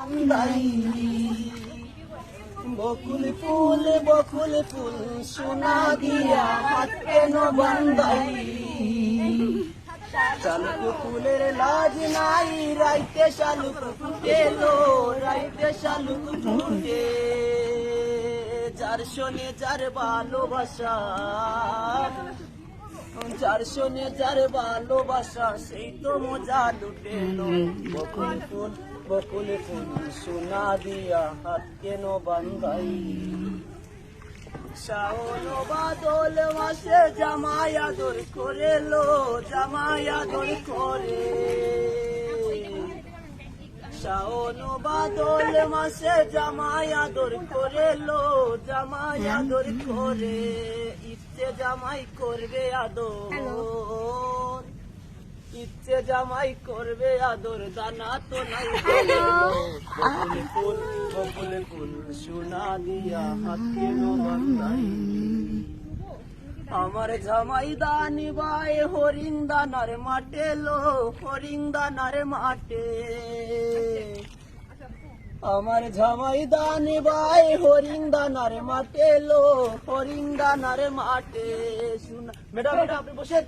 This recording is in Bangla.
বান্দাই বকুল ফুল সোনা দিয়া হাত কেন বান্দাই শালুক ফুলের লাজ নাই রাইতে শালুক ফুটেলো রাইতে শালুক ফুটে যার শোনে যার ভালোবাসা যার শোনে যার ভালোবাসা সেই তো মজা লুটেলো বকুল ফুল সোনা দিয়া হাত কেন বান্দাই শাওন বাদল মাসে জামাই আদর করেলো জামাই আদর করে শাওন বাদল মাসে জামাই আদর করেলো জামাই আদর করে ইচ্ছে জামাই করবে আদর ইচ্ছে জামাই করবে আদর দানা তো নাই বকুল ফুল সোনা দিয়া হাত কেন বান্দাই আমার জামাই দানি বাই হরিণ দানার মাঠে লো হরিণ দানার মাঠে আমার জামাই দানি বাই হরিণ দানার মাঠে লো হরিণ দানার মাঠে শোনা ম্যাডাম আপনি বসে